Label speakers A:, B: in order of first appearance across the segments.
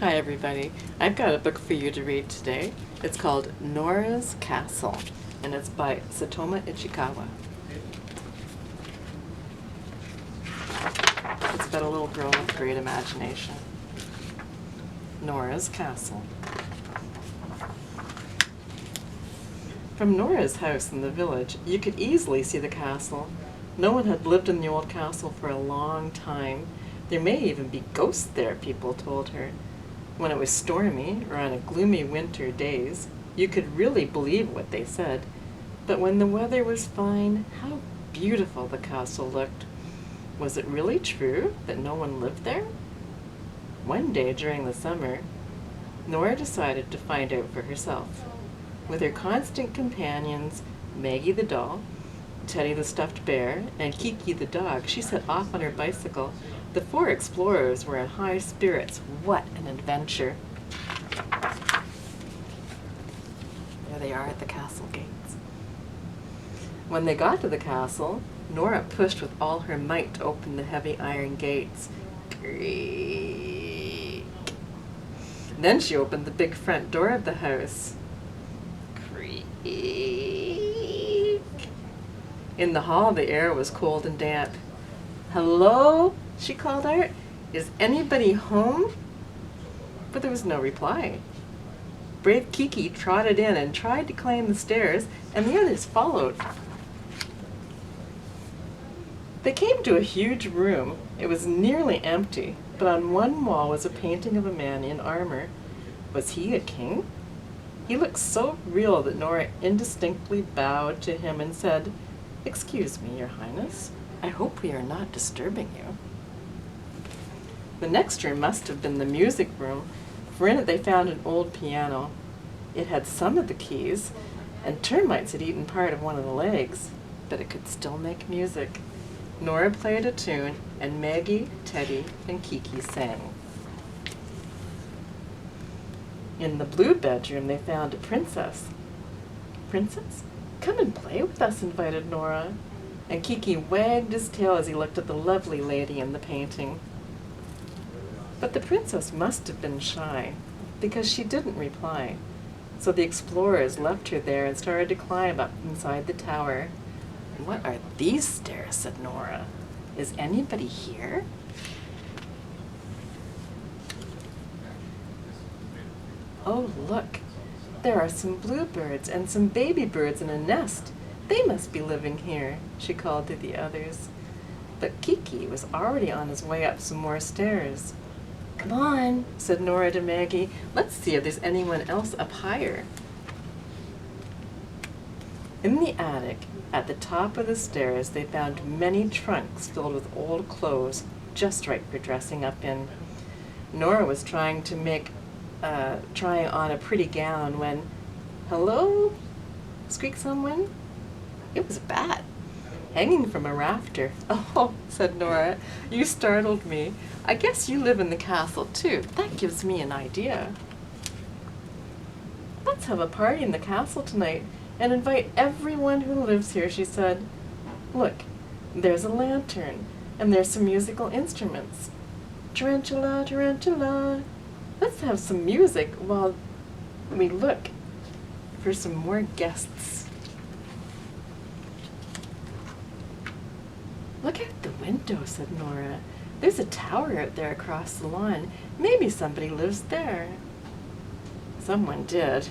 A: Hi everybody. I've got a book for you to read today. It's called Nora's Castle, and it's by Satomi Ichikawa. It's about a little girl with great imagination. Nora's Castle. From Nora's house in the village, you could easily see the castle. No one had lived in the old castle for a long time. There may even be ghosts there, people told her. When it was stormy, or on a gloomy winter days, you could really believe what they said. But when the weather was fine, how beautiful the castle looked. Was it really true that no one lived there? One day during the summer, Nora decided to find out for herself. With her constant companions, Maggie the doll, Teddy the stuffed bear, and Kiki the dog, she set off on her bicycle. The four explorers were in high spirits. What an adventure! There they are at the castle gates. When they got to the castle, Nora pushed with all her might to open the heavy iron gates. Creak. Then she opened the big front door of the house. Creak. In the hall, the air was cold and damp. "Hello?" she called out. "Is anybody home?" But there was no reply. Brave Kiki trotted in and tried to climb the stairs, and the others followed. They came to a huge room. It was nearly empty, but on one wall was a painting of a man in armor. Was he a king? He looked so real that Nora indistinctly bowed to him and said, "Excuse me, Your Highness. I hope we are not disturbing you." The next room must have been the music room, for in it they found an old piano. It had some of the keys, and termites had eaten part of one of the legs, but it could still make music. Nora played a tune, and Maggie, Teddy, and Kiki sang. In the blue bedroom they found a princess. "Princess, come and play with us," invited Nora, and Kiki wagged his tail as he looked at the lovely lady in the painting. But the princess must have been shy, because she didn't reply. So the explorers left her there and started to climb up inside the tower. "What are these stairs?" said Nora. "Is anybody here?" "Oh, look, there are some bluebirds and some baby birds in a nest. They must be living here," she called to the others. But Kiki was already on his way up some more stairs. "Come on," said Nora to Maggie. "Let's see if there's anyone else up higher." In the attic, at the top of the stairs, they found many trunks filled with old clothes, just right for dressing up in. Nora was trying on a pretty gown when, "Hello?" squeaked someone. It was a bat, hanging from a rafter. "Oh," said Nora, "you startled me. I guess you live in the castle too. That gives me an idea." "Let's have a party in the castle tonight and invite everyone who lives here," she said. "Look, there's a lantern, and there's some musical instruments. Tarantula, tarantula. Let's have some music while we look for some more guests." "Look out the window," said Nora. "There's a tower out there across the lawn. Maybe somebody lives there." Someone did.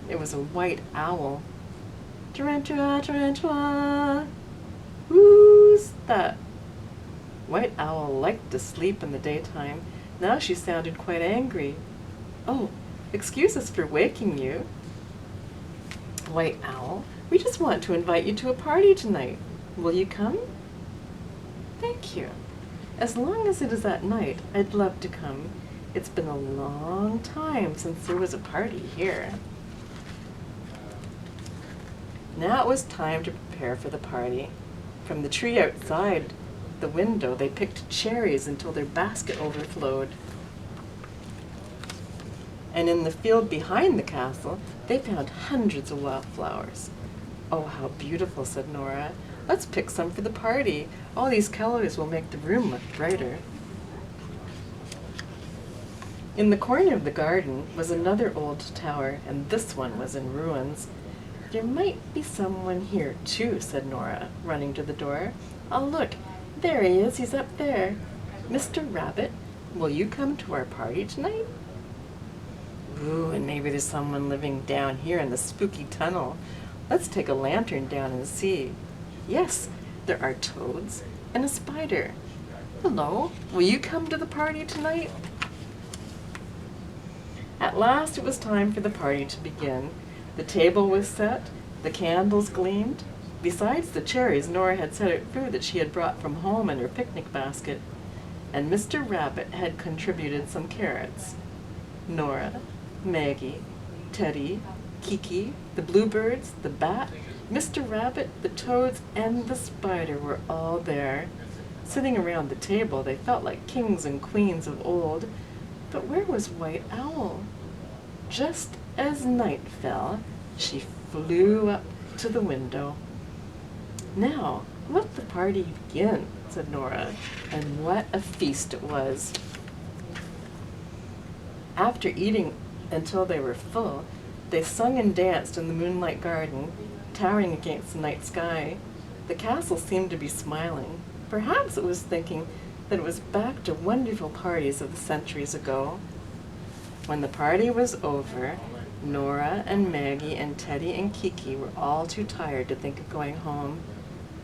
A: It was a white owl. "Tarantula, tarantula. Who's that?" White Owl liked to sleep in the daytime. Now she sounded quite angry. "Oh, excuse us for waking you, White Owl. We just want to invite you to a party tonight. Will you come?" "Thank you. As long as it is at night, I'd love to come. It's been a long time since there was a party here." Now it was time to prepare for the party. From the tree outside the window, they picked cherries until their basket overflowed. And in the field behind the castle, they found hundreds of wildflowers. "Oh, how beautiful," said Nora. "Let's pick some for the party. All these colors will make the room look brighter." In the corner of the garden was another old tower, and this one was in ruins. "There might be someone here, too," said Nora, running to the door. "Oh, look, there he is, he's up there. Mr. Rabbit, will you come to our party tonight?" "Ooh, and maybe there's someone living down here in the spooky tunnel. Let's take a lantern down and see. Yes, there are toads and a spider. Hello, will you come to the party tonight?" At last it was time for the party to begin. The table was set, the candles gleamed. Besides the cherries, Nora had set out food that she had brought from home in her picnic basket, and Mr. Rabbit had contributed some carrots. Nora, Maggie, Teddy, Kiki, the bluebirds, the bat, Mr. Rabbit, the toads, and the spider were all there. Sitting around the table, they felt like kings and queens of old. But where was White Owl? Just as night fell, she flew up to the window. "Now, let the party begin," said Nora, and what a feast it was. After eating until they were full, they sung and danced in the moonlight garden, towering against the night sky. The castle seemed to be smiling. Perhaps it was thinking that it was back to wonderful parties of the centuries ago. When the party was over, Nora and Maggie and Teddy and Kiki were all too tired to think of going home.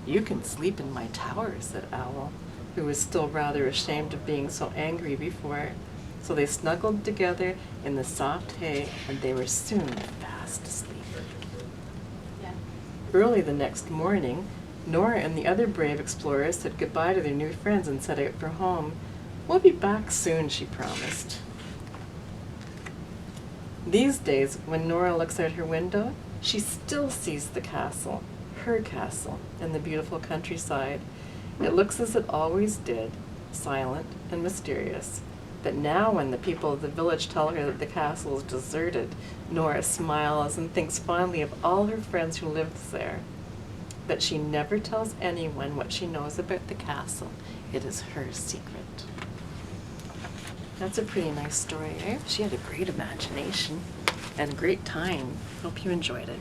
A: "You can sleep in my tower," said Owl, who was still rather ashamed of being so angry before. So they snuggled together in the soft hay, and they were soon fast asleep. Early the next morning, Nora and the other brave explorers said goodbye to their new friends and set out for home. "We'll be back soon," she promised. These days, when Nora looks out her window, she still sees the castle, her castle, in the beautiful countryside. It looks as it always did, silent and mysterious. But now when the people of the village tell her that the castle is deserted, Nora smiles and thinks fondly of all her friends who lived there. But she never tells anyone what she knows about the castle. It is her secret. That's a pretty nice story, eh? She had a great imagination and a great time. Hope you enjoyed it.